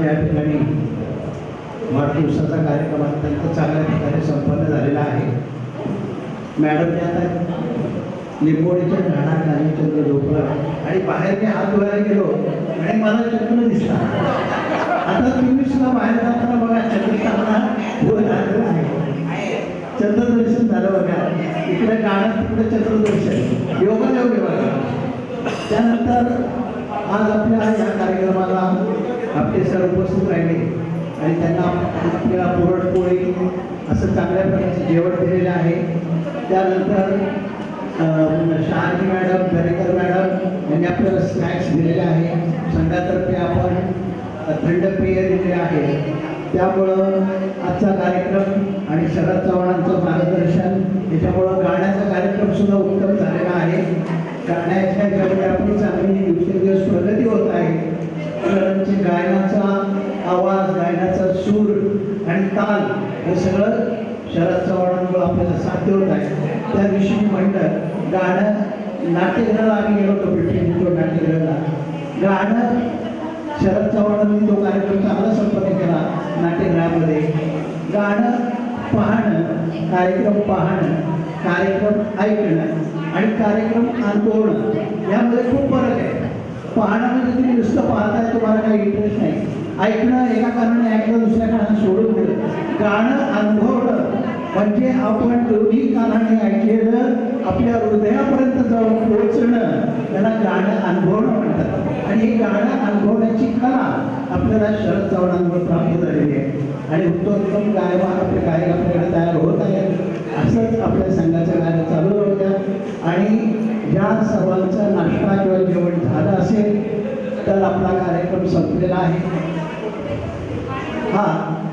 या ठिकाणी वाढदिवसाचा कार्यक्रम अत्यंत चांगल्या प्रकारे संपन्न झालेला आहे. मॅडमने आता लिंबोडीच्या झाडाखाली चंद्र झोपला आणि बाहेर मी हात धुवायला गेलो आणि मला चंद्र दिसला. आता तुम्ही सुद्धा बाहेर जाताना बघा चंद्र चांगला आहे, चंद्रदर्शन झालं बघा. इकडे गाणं तिकडे चंद्रदर्शन, योगायोग आहे बघा. त्यानंतर आज आपल्या या कार्यक्रमाला आपले सर उपस्थित राहिले आणि त्यांना आपल्याला पुरणपोळी असं चांगल्या प्रकारचं जेवण दिलेलं आहे. त्यानंतर शहाजी मॅडम, दरेकर मॅडम यांनी आपल्याला स्नॅक्स दिलेले आहे. संघातर्फे आपण थंड पेय दिलेले आहे. त्यामुळं आजचा कार्यक्रम आणि शरद चव्हाणांचं मार्गदर्शन, त्याच्यामुळं गाण्याचा कार्यक्रम सुद्धा उत्तम झालेला आहे. गाण्याच्या ह्याच्यामध्ये आपली चांगली दिवसेंदिवस प्रगती होत आहे. सरांची गायनाचा आवाज, गायनाचा सूर आणि ताल हे सगळं शरद चव्हाणांमुळे आपल्याला साध्य होत आहे. त्या दिवशी मी म्हटलं गाणं नाट्यगृहाला आम्ही गेलो होतो, पिंपरी नाट्यगृहाला. गाणं शरद चव्हाणांनी तो कार्यक्रम चांगला संपन्न केला नाट्यगृहामध्ये. गाणं पाहणं, कार्यक्रम पाहणं, कार्यक्रम ऐकणं आणि कार्यक्रम अनुभवणं यामध्ये खूप फरक आहे. पाहणं म्हणजे तुम्ही नुसतं पाहताय, तुम्हाला काही इंटरेस्ट नाही. ऐकणं एका कारणाने ऐकलं, दुसऱ्या कारणाने सोडून दिलं. गाणं अनुभवणं म्हणजे आपण दोन्ही कानाने ऐकलेलं आपल्या हृदयापर्यंत जाऊन पोहोचणं, त्याला गाणं अनुभवणं म्हणतात. आणि हे गाणं अनुभवण्याची कला आपल्याला शरद चव्हाणांमुळे प्राप्त झालेली आहे. आणि उत्तमोत्तम गायक आपले गायक आपल्याकडे तयार होत आहेत. असंच आपल्या संघाचं गाणं चालू राहू द्या. आणि ज्या सर्वांचा नाश्ता किंवा जेवण झालं असेल तर आपला कार्यक्रम संपलेला आहे. हा